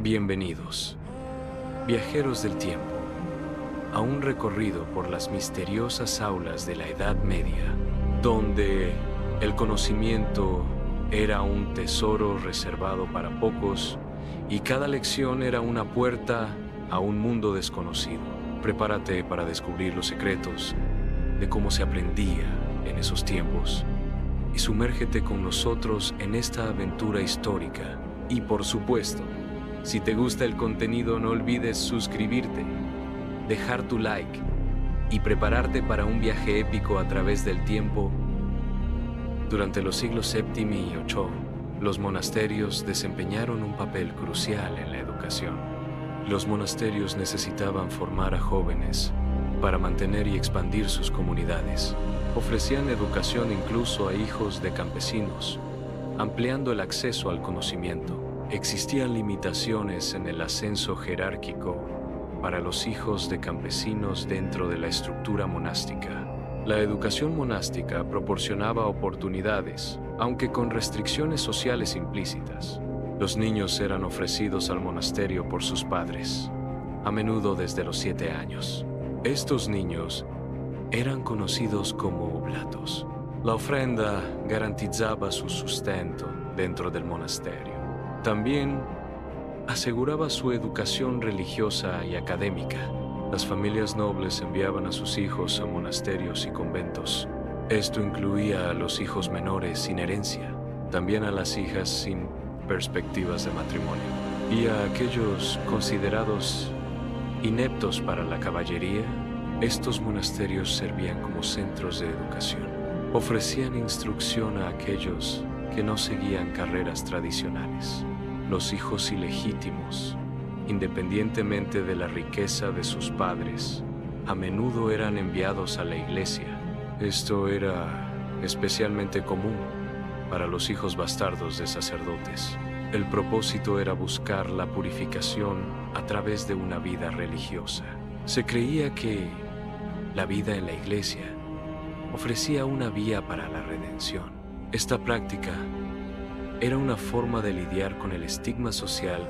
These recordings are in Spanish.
Bienvenidos, viajeros del tiempo, a un recorrido por las misteriosas aulas de la Edad Media, donde el conocimiento era un tesoro reservado para pocos y cada lección era una puerta a un mundo desconocido. Prepárate para descubrir los secretos de cómo se aprendía en esos tiempos y sumérgete con nosotros en esta aventura histórica. Y por supuesto, si te gusta el contenido, no olvides suscribirte, dejar tu like y prepararte para un viaje épico a través del tiempo. Durante los siglos VII y VIII, los monasterios desempeñaron un papel crucial en la educación. Los monasterios necesitaban formar a jóvenes para mantener y expandir sus comunidades. Ofrecían educación incluso a hijos de campesinos, ampliando el acceso al conocimiento. Existían limitaciones en el ascenso jerárquico para los hijos de campesinos dentro de la estructura monástica. La educación monástica proporcionaba oportunidades, aunque con restricciones sociales implícitas. Los niños eran ofrecidos al monasterio por sus padres, a menudo desde los 7 años. Estos niños eran conocidos como oblatos. La ofrenda garantizaba su sustento dentro del monasterio. También aseguraba su educación religiosa y académica. Las familias nobles enviaban a sus hijos a monasterios y conventos. Esto incluía a los hijos menores sin herencia, también a las hijas sin perspectivas de matrimonio, y a aquellos considerados ineptos para la caballería. Estos monasterios servían como centros de educación. Ofrecían instrucción a aquellos que no seguían carreras tradicionales. Los hijos ilegítimos, independientemente de la riqueza de sus padres, a menudo eran enviados a la iglesia. Esto era especialmente común para los hijos bastardos de sacerdotes. El propósito era buscar la purificación a través de una vida religiosa. Se creía que la vida en la iglesia ofrecía una vía para la redención. Esta práctica era una forma de lidiar con el estigma social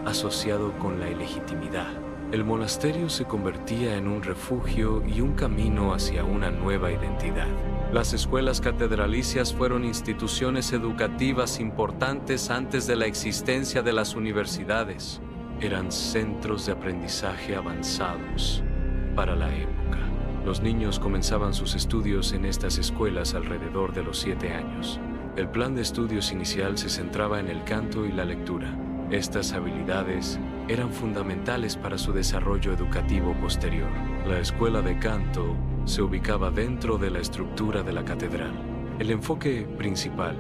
asociado con la ilegitimidad. El monasterio se convertía en un refugio y un camino hacia una nueva identidad. Las escuelas catedralicias fueron instituciones educativas importantes antes de la existencia de las universidades. Eran centros de aprendizaje avanzados para la época. Los niños comenzaban sus estudios en estas escuelas alrededor de los 7 años. El plan de estudios inicial se centraba en el canto y la lectura. Estas habilidades eran fundamentales para su desarrollo educativo posterior. La escuela de canto se ubicaba dentro de la estructura de la catedral. El enfoque principal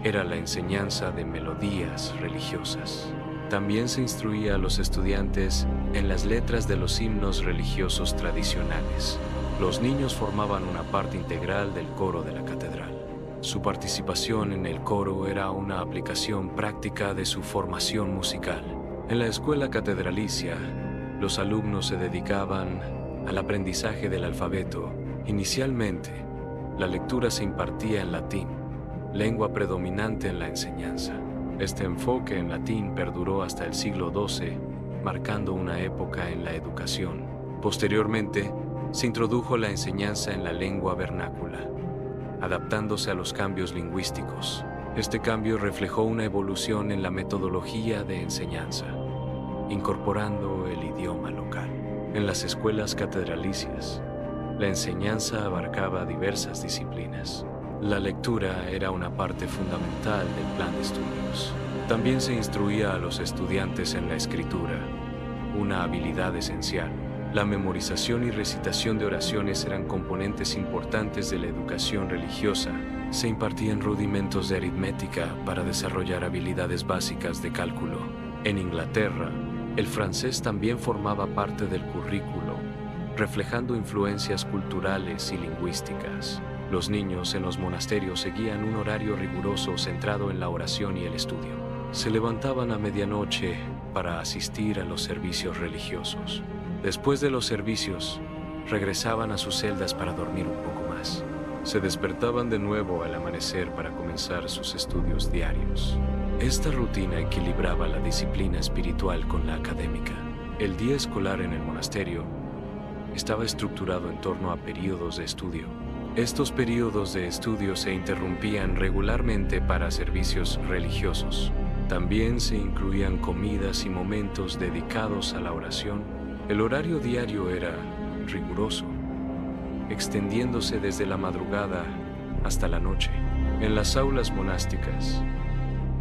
era la enseñanza de melodías religiosas. También se instruía a los estudiantes en las letras de los himnos religiosos tradicionales. Los niños formaban una parte integral del coro de la catedral. Su participación en el coro era una aplicación práctica de su formación musical. En la escuela catedralicia, los alumnos se dedicaban al aprendizaje del alfabeto. Inicialmente, la lectura se impartía en latín, lengua predominante en la enseñanza. Este enfoque en latín perduró hasta el siglo XII, marcando una época en la educación. Posteriormente, se introdujo la enseñanza en la lengua vernácula, adaptándose a los cambios lingüísticos. Este cambio reflejó una evolución en la metodología de enseñanza, incorporando el idioma local. En las escuelas catedralicias, la enseñanza abarcaba diversas disciplinas. La lectura era una parte fundamental del plan de estudios. También se instruía a los estudiantes en la escritura, una habilidad esencial. La memorización y recitación de oraciones eran componentes importantes de la educación religiosa. Se impartían rudimentos de aritmética para desarrollar habilidades básicas de cálculo. En Inglaterra, el francés también formaba parte del currículo, reflejando influencias culturales y lingüísticas. Los niños en los monasterios seguían un horario riguroso centrado en la oración y el estudio. Se levantaban a medianoche para asistir a los servicios religiosos. Después de los servicios, regresaban a sus celdas para dormir un poco más. Se despertaban de nuevo al amanecer para comenzar sus estudios diarios. Esta rutina equilibraba la disciplina espiritual con la académica. El día escolar en el monasterio estaba estructurado en torno a períodos de estudio. Estos períodos de estudio se interrumpían regularmente para servicios religiosos. También se incluían comidas y momentos dedicados a la oración. El horario diario era riguroso, extendiéndose desde la madrugada hasta la noche. En las aulas monásticas,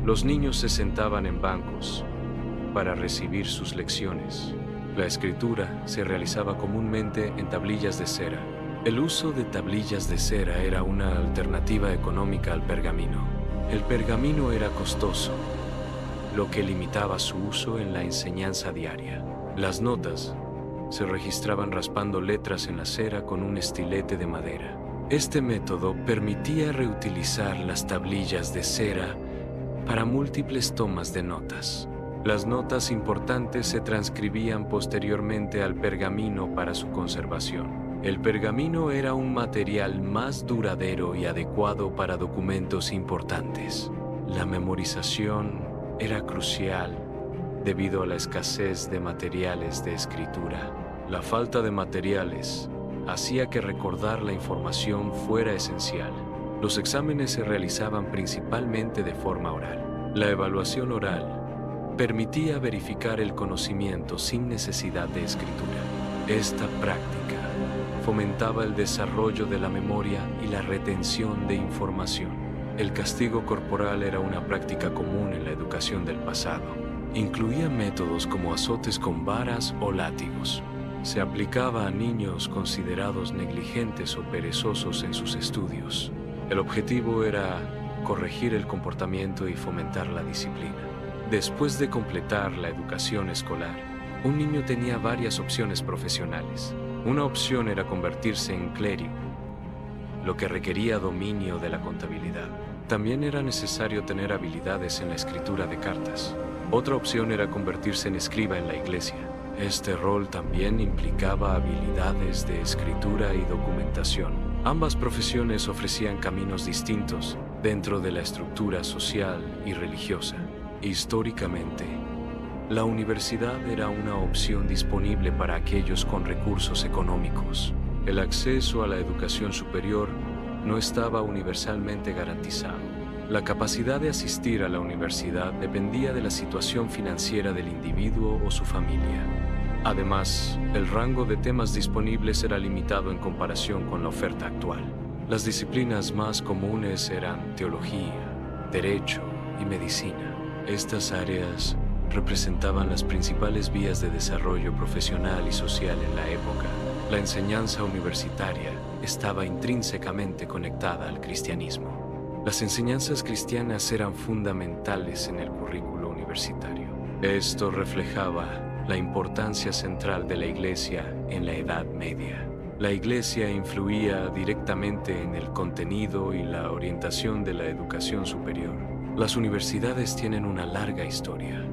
los niños se sentaban en bancos para recibir sus lecciones. La escritura se realizaba comúnmente en tablillas de cera. El uso de tablillas de cera era una alternativa económica al pergamino. El pergamino era costoso, lo que limitaba su uso en la enseñanza diaria. Las notas se registraban raspando letras en la cera con un estilete de madera. Este método permitía reutilizar las tablillas de cera para múltiples tomas de notas. Las notas importantes se transcribían posteriormente al pergamino para su conservación. El pergamino era un material más duradero y adecuado para documentos importantes. La memorización era crucial debido a la escasez de materiales de escritura. La falta de materiales hacía que recordar la información fuera esencial. Los exámenes se realizaban principalmente de forma oral. La evaluación oral permitía verificar el conocimiento sin necesidad de escritura. Esta práctica fomentaba el desarrollo de la memoria y la retención de información. El castigo corporal era una práctica común en la educación del pasado. Incluía métodos como azotes con varas o látigos. Se aplicaba a niños considerados negligentes o perezosos en sus estudios. El objetivo era corregir el comportamiento y fomentar la disciplina. Después de completar la educación escolar, un niño tenía varias opciones profesionales. Una opción era convertirse en clérigo, lo que requería dominio de la contabilidad. También era necesario tener habilidades en la escritura de cartas. Otra opción era convertirse en escriba en la iglesia. Este rol también implicaba habilidades de escritura y documentación. Ambas profesiones ofrecían caminos distintos dentro de la estructura social y religiosa. Históricamente, la universidad era una opción disponible para aquellos con recursos económicos. El acceso a la educación superior no estaba universalmente garantizado. La capacidad de asistir a la universidad dependía de la situación financiera del individuo o su familia. Además, el rango de temas disponibles era limitado en comparación con la oferta actual. Las disciplinas más comunes eran teología, derecho y medicina. Estas áreas representaban las principales vías de desarrollo profesional y social en la época. La enseñanza universitaria estaba intrínsecamente conectada al cristianismo. Las enseñanzas cristianas eran fundamentales en el currículo universitario. Esto reflejaba la importancia central de la Iglesia en la Edad Media. La Iglesia influía directamente en el contenido y la orientación de la educación superior. Las universidades tienen una larga historia,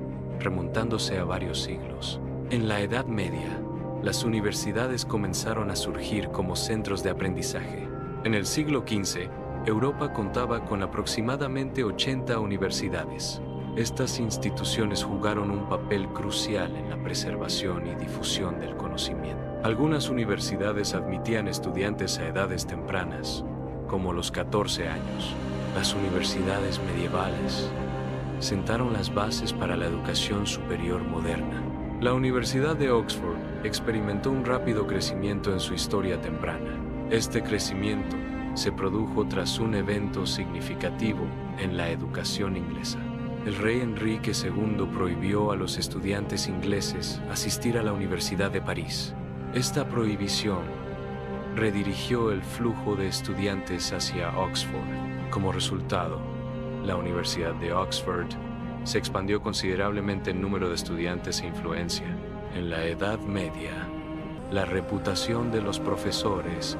remontándose a varios siglos. En la Edad Media, las universidades comenzaron a surgir como centros de aprendizaje. En el siglo XV, Europa contaba con aproximadamente 80 universidades. Estas instituciones jugaron un papel crucial en la preservación y difusión del conocimiento. Algunas universidades admitían estudiantes a edades tempranas, como los 14 años. Las universidades medievales sentaron las bases para la educación superior moderna. La Universidad de Oxford experimentó un rápido crecimiento en su historia temprana. Este crecimiento se produjo tras un evento significativo en la educación inglesa. El rey Enrique II prohibió a los estudiantes ingleses asistir a la Universidad de París. Esta prohibición redirigió el flujo de estudiantes hacia Oxford. Como resultado, la Universidad de Oxford se expandió considerablemente en número de estudiantes e influencia. En la Edad Media, la reputación de los profesores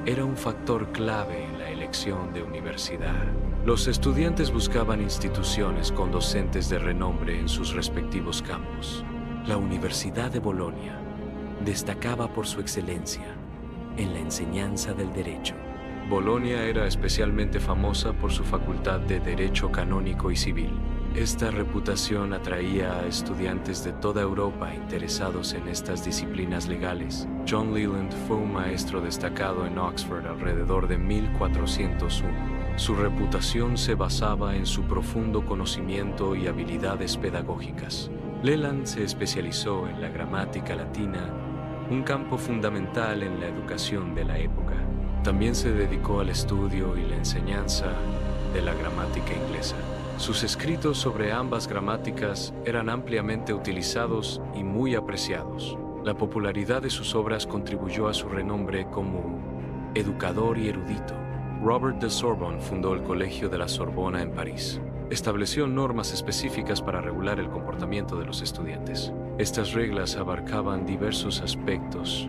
era un factor clave en la elección de universidad. Los estudiantes buscaban instituciones con docentes de renombre en sus respectivos campos. La Universidad de Bolonia destacaba por su excelencia en la enseñanza del derecho. Bolonia era especialmente famosa por su facultad de Derecho Canónico y Civil. Esta reputación atraía a estudiantes de toda Europa interesados en estas disciplinas legales. John Leland fue un maestro destacado en Oxford alrededor de 1401. Su reputación se basaba en su profundo conocimiento y habilidades pedagógicas. Leland se especializó en la gramática latina, un campo fundamental en la educación de la época. También se dedicó al estudio y la enseñanza de la gramática inglesa. Sus escritos sobre ambas gramáticas eran ampliamente utilizados y muy apreciados. La popularidad de sus obras contribuyó a su renombre como educador y erudito. Robert de Sorbonne fundó el Colegio de la Sorbona en París. Estableció normas específicas para regular el comportamiento de los estudiantes. Estas reglas abarcaban diversos aspectos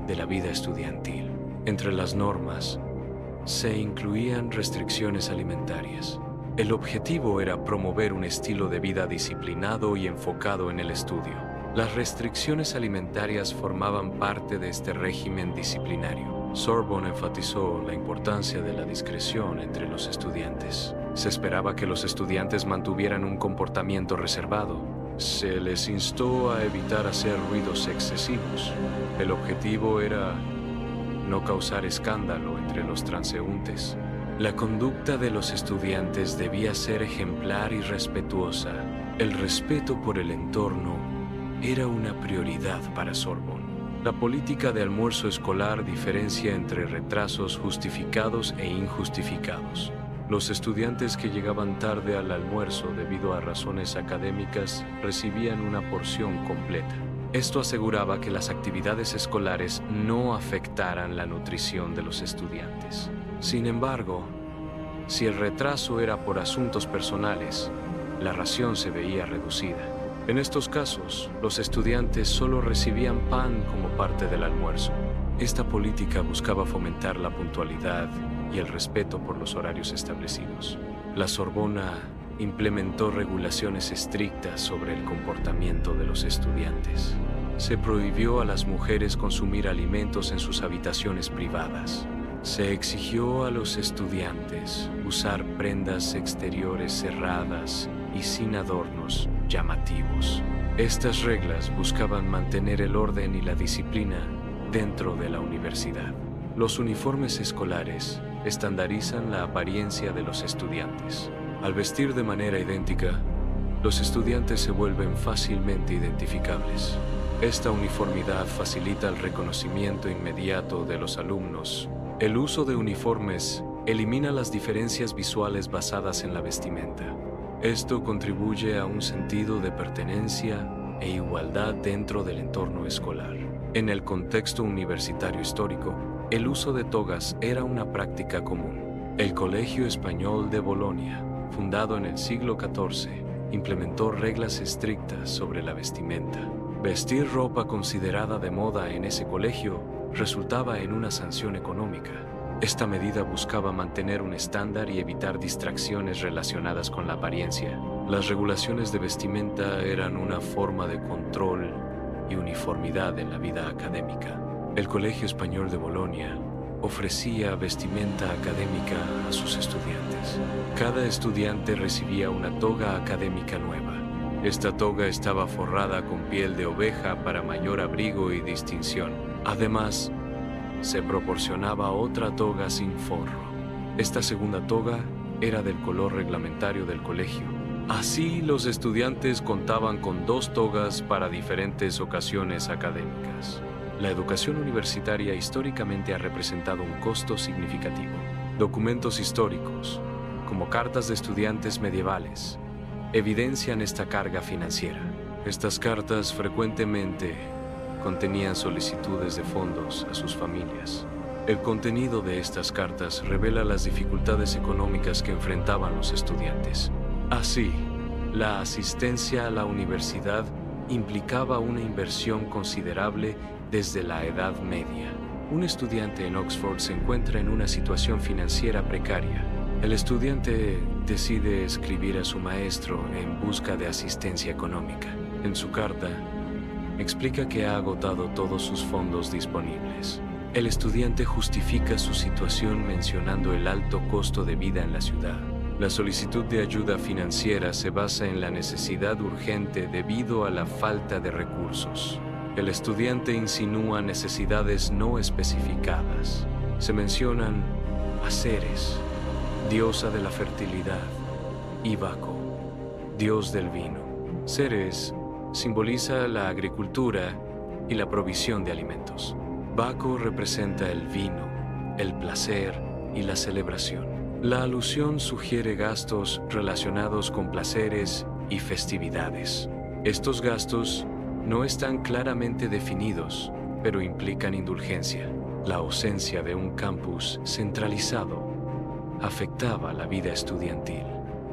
de la vida estudiantil. Entre las normas se incluían restricciones alimentarias. El objetivo era promover un estilo de vida disciplinado y enfocado en el estudio. Las restricciones alimentarias formaban parte de este régimen disciplinario. Sorbonne enfatizó la importancia de la discreción entre los estudiantes. Se esperaba que los estudiantes mantuvieran un comportamiento reservado. Se les instó a evitar hacer ruidos excesivos. El objetivo era no causar escándalo entre los transeúntes. La conducta de los estudiantes debía ser ejemplar y respetuosa. El respeto por el entorno era una prioridad para Sorbonne. La política de almuerzo escolar diferencia entre retrasos justificados e injustificados. Los estudiantes que llegaban tarde al almuerzo debido a razones académicas recibían una porción completa. Esto aseguraba que las actividades escolares no afectaran la nutrición de los estudiantes. Sin embargo, si el retraso era por asuntos personales, la ración se veía reducida. En estos casos, los estudiantes solo recibían pan como parte del almuerzo. Esta política buscaba fomentar la puntualidad y el respeto por los horarios establecidos. La Sorbona implementó regulaciones estrictas sobre el comportamiento de los estudiantes. Se prohibió a las mujeres consumir alimentos en sus habitaciones privadas. Se exigió a los estudiantes usar prendas exteriores cerradas y sin adornos llamativos. Estas reglas buscaban mantener el orden y la disciplina dentro de la universidad. Los uniformes escolares estandarizan la apariencia de los estudiantes. Al vestir de manera idéntica, los estudiantes se vuelven fácilmente identificables. Esta uniformidad facilita el reconocimiento inmediato de los alumnos. El uso de uniformes elimina las diferencias visuales basadas en la vestimenta. Esto contribuye a un sentido de pertenencia e igualdad dentro del entorno escolar. En el contexto universitario histórico, el uso de togas era una práctica común. El Colegio Español de Bolonia, fundado en el siglo XIV, implementó reglas estrictas sobre la vestimenta. Vestir ropa considerada de moda en ese colegio resultaba en una sanción económica. Esta medida buscaba mantener un estándar y evitar distracciones relacionadas con la apariencia. Las regulaciones de vestimenta eran una forma de control y uniformidad en la vida académica. El Colegio Español de Bolonia ofrecía vestimenta académica a sus estudiantes. Cada estudiante recibía una toga académica nueva. Esta toga estaba forrada con piel de oveja para mayor abrigo y distinción. Además, se proporcionaba otra toga sin forro. Esta segunda toga era del color reglamentario del colegio. Así, los estudiantes contaban con 2 togas para diferentes ocasiones académicas. La educación universitaria históricamente ha representado un costo significativo. Documentos históricos, como cartas de estudiantes medievales, evidencian esta carga financiera. Estas cartas frecuentemente contenían solicitudes de fondos a sus familias. El contenido de estas cartas revela las dificultades económicas que enfrentaban los estudiantes. Así, la asistencia a la universidad implicaba una inversión considerable desde la Edad Media. Un estudiante en Oxford se encuentra en una situación financiera precaria. El estudiante decide escribir a su maestro en busca de asistencia económica. En su carta, explica que ha agotado todos sus fondos disponibles. El estudiante justifica su situación mencionando el alto costo de vida en la ciudad. La solicitud de ayuda financiera se basa en la necesidad urgente debido a la falta de recursos. El estudiante insinúa necesidades no especificadas. Se mencionan a Ceres, diosa de la fertilidad, y Baco, dios del vino. Ceres simboliza la agricultura y la provisión de alimentos. Baco representa el vino, el placer y la celebración. La alusión sugiere gastos relacionados con placeres y festividades. Estos gastos no están claramente definidos, pero implican indulgencia. La ausencia de un campus centralizado afectaba la vida estudiantil.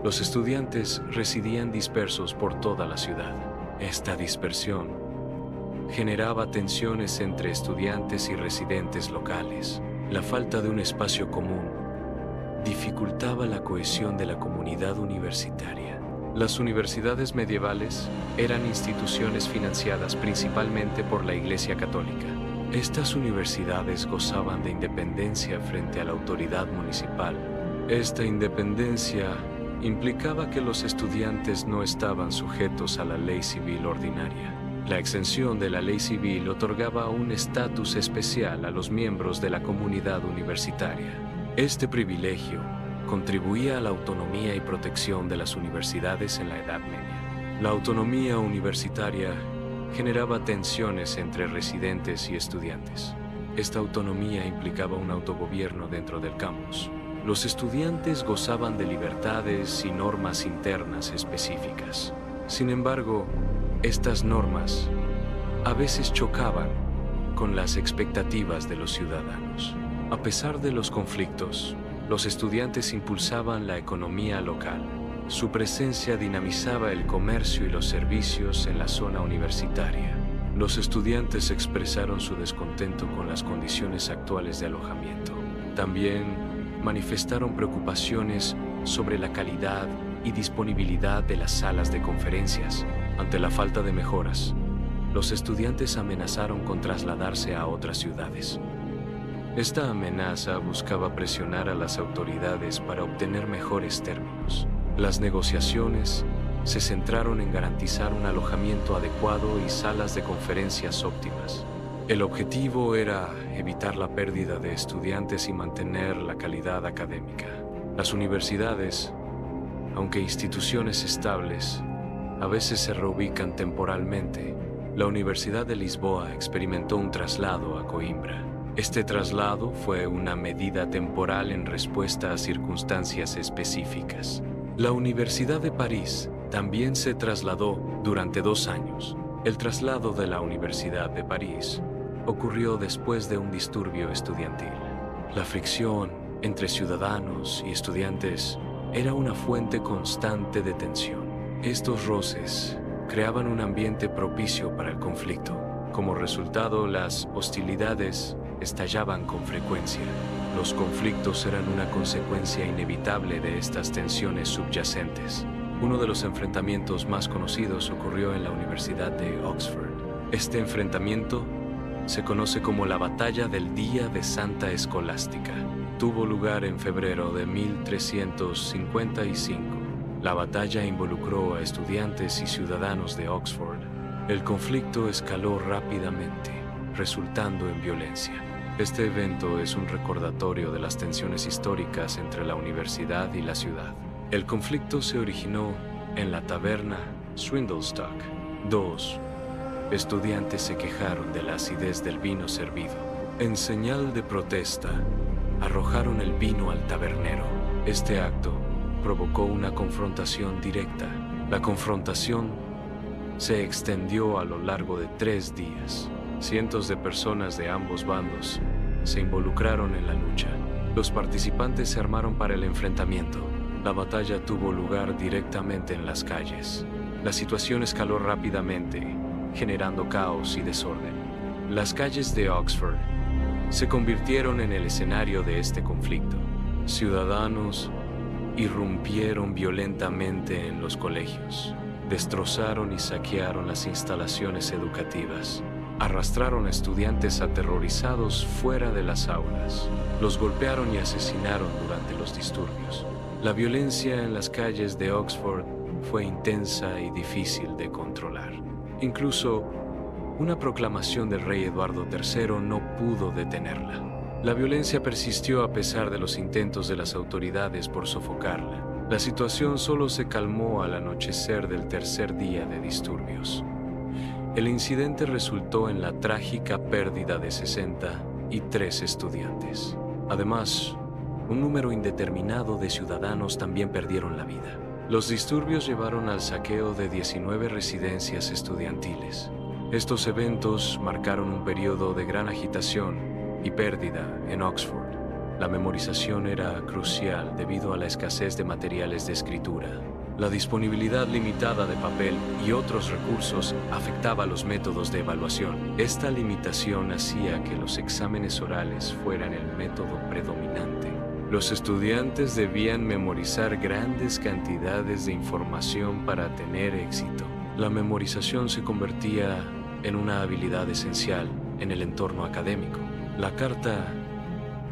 Los estudiantes residían dispersos por toda la ciudad. Esta dispersión generaba tensiones entre estudiantes y residentes locales. La falta de un espacio común dificultaba la cohesión de la comunidad universitaria. Las universidades medievales eran instituciones financiadas principalmente por la Iglesia Católica. Estas universidades gozaban de independencia frente a la autoridad municipal. Esta independencia implicaba que los estudiantes no estaban sujetos a la ley civil ordinaria. La exención de la ley civil otorgaba un estatus especial a los miembros de la comunidad universitaria. Este privilegio contribuía a la autonomía y protección de las universidades en la Edad Media. La autonomía universitaria generaba tensiones entre residentes y estudiantes. Esta autonomía implicaba un autogobierno dentro del campus. Los estudiantes gozaban de libertades y normas internas específicas. Sin embargo, estas normas a veces chocaban con las expectativas de los ciudadanos. A pesar de los conflictos, los estudiantes impulsaban la economía local. Su presencia dinamizaba el comercio y los servicios en la zona universitaria. Los estudiantes expresaron su descontento con las condiciones actuales de alojamiento. También manifestaron preocupaciones sobre la calidad y disponibilidad de las salas de conferencias. Ante la falta de mejoras, los estudiantes amenazaron con trasladarse a otras ciudades. Esta amenaza buscaba presionar a las autoridades para obtener mejores términos. Las negociaciones se centraron en garantizar un alojamiento adecuado y salas de conferencias óptimas. El objetivo era evitar la pérdida de estudiantes y mantener la calidad académica. Las universidades, aunque instituciones estables, a veces se reubican temporalmente. La Universidad de Lisboa experimentó un traslado a Coimbra. Este traslado fue una medida temporal en respuesta a circunstancias específicas. La Universidad de París también se trasladó durante 2 años. El traslado de la Universidad de París ocurrió después de un disturbio estudiantil. La fricción entre ciudadanos y estudiantes era una fuente constante de tensión. Estos roces creaban un ambiente propicio para el conflicto. Como resultado, las hostilidades estallaban con frecuencia. Los conflictos eran una consecuencia inevitable de estas tensiones subyacentes. Uno de los enfrentamientos más conocidos ocurrió en la Universidad de Oxford. Este enfrentamiento se conoce como la Batalla del Día de Santa Escolástica. Tuvo lugar en febrero de 1355. La batalla involucró a estudiantes y ciudadanos de Oxford. El conflicto escaló rápidamente, resultando en violencia. Este evento es un recordatorio de las tensiones históricas entre la universidad y la ciudad. El conflicto se originó en la taberna Swindlestock. 2 estudiantes se quejaron de la acidez del vino servido. En señal de protesta, arrojaron el vino al tabernero. Este acto provocó una confrontación directa. La confrontación se extendió a lo largo de 3 días. Cientos de personas de ambos bandos se involucraron en la lucha. Los participantes se armaron para el enfrentamiento. La batalla tuvo lugar directamente en las calles. La situación escaló rápidamente, generando caos y desorden. Las calles de Oxford se convirtieron en el escenario de este conflicto. Ciudadanos irrumpieron violentamente en los colegios, destrozaron y saquearon las instalaciones educativas, arrastraron a estudiantes aterrorizados fuera de las aulas, los golpearon y asesinaron durante los disturbios. La violencia en las calles de Oxford fue intensa y difícil de controlar. Incluso una proclamación del rey Eduardo III no pudo detenerla. La violencia persistió a pesar de los intentos de las autoridades por sofocarla. La situación solo se calmó al anochecer del tercer día de disturbios. El incidente resultó en la trágica pérdida de 63 estudiantes. Además, un número indeterminado de ciudadanos también perdieron la vida. Los disturbios llevaron al saqueo de 19 residencias estudiantiles. Estos eventos marcaron un periodo de gran agitación y pérdida en Oxford. La memorización era crucial debido a la escasez de materiales de escritura. La disponibilidad limitada de papel y otros recursos afectaba los métodos de evaluación. Esta limitación hacía que los exámenes orales fueran el método predominante. Los estudiantes debían memorizar grandes cantidades de información para tener éxito. La memorización se convertía en una habilidad esencial en el entorno académico. La carta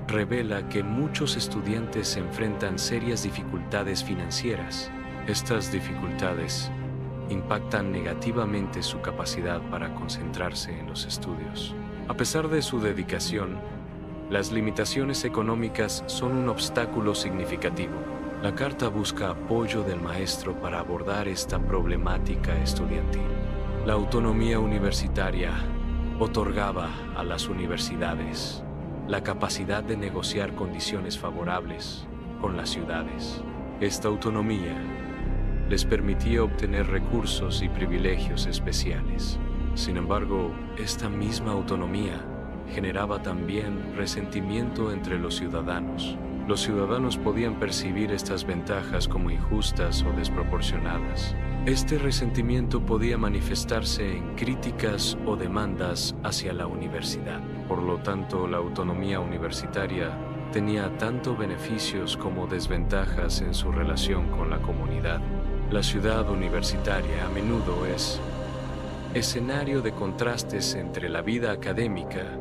revela que muchos estudiantes se enfrentan serias dificultades financieras. Estas dificultades impactan negativamente su capacidad para concentrarse en los estudios. A pesar de su dedicación, las limitaciones económicas son un obstáculo significativo. La carta busca apoyo del maestro para abordar esta problemática estudiantil. La autonomía universitaria otorgaba a las universidades la capacidad de negociar condiciones favorables con las ciudades. Esta autonomía les permitía obtener recursos y privilegios especiales. Sin embargo, esta misma autonomía generaba también resentimiento entre los ciudadanos. Los ciudadanos podían percibir estas ventajas como injustas o desproporcionadas. Este resentimiento podía manifestarse en críticas o demandas hacia la universidad. Por lo tanto, la autonomía universitaria tenía tanto beneficios como desventajas en su relación con la comunidad. La ciudad universitaria a menudo es escenario de contrastes entre la vida académica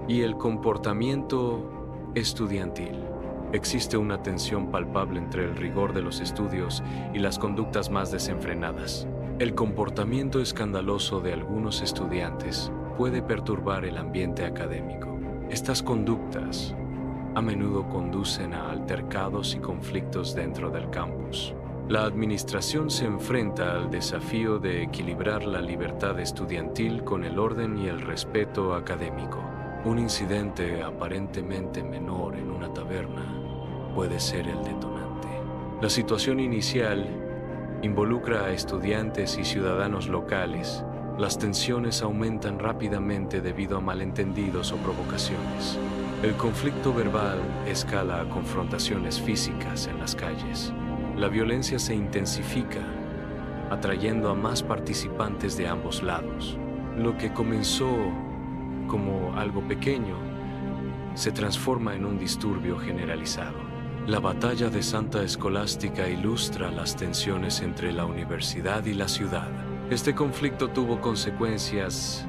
y el comportamiento estudiantil. Existe una tensión palpable entre el rigor de los estudios y las conductas más desenfrenadas. El comportamiento escandaloso de algunos estudiantes puede perturbar el ambiente académico. Estas conductas a menudo conducen a altercados y conflictos dentro del campus. La administración se enfrenta al desafío de equilibrar la libertad estudiantil con el orden y el respeto académico. Un incidente aparentemente menor en una taberna puede ser el detonante. La situación inicial involucra a estudiantes y ciudadanos locales. Las tensiones aumentan rápidamente debido a malentendidos o provocaciones. El conflicto verbal escala a confrontaciones físicas en las calles. La violencia se intensifica, atrayendo a más participantes de ambos lados. Lo que comenzó como algo pequeño se transforma en un disturbio generalizado. La batalla de Santa Escolástica ilustra las tensiones entre la universidad y la ciudad. Este conflicto tuvo consecuencias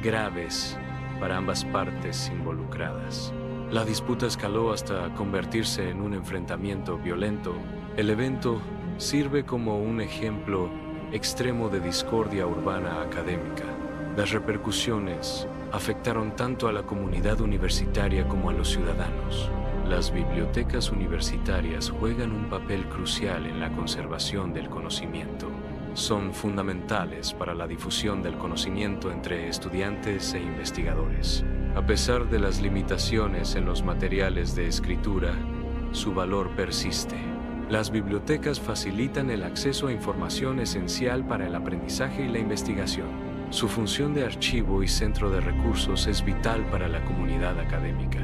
graves para ambas partes involucradas. La disputa escaló hasta convertirse en un enfrentamiento violento. El evento sirve como un ejemplo extremo de discordia urbana académica. Las repercusiones afectaron tanto a la comunidad universitaria como a los ciudadanos. Las bibliotecas universitarias juegan un papel crucial en la conservación del conocimiento. Son fundamentales para la difusión del conocimiento entre estudiantes e investigadores. A pesar de las limitaciones en los materiales de escritura, su valor persiste. Las bibliotecas facilitan el acceso a información esencial para el aprendizaje y la investigación. Su función de archivo y centro de recursos es vital para la comunidad académica.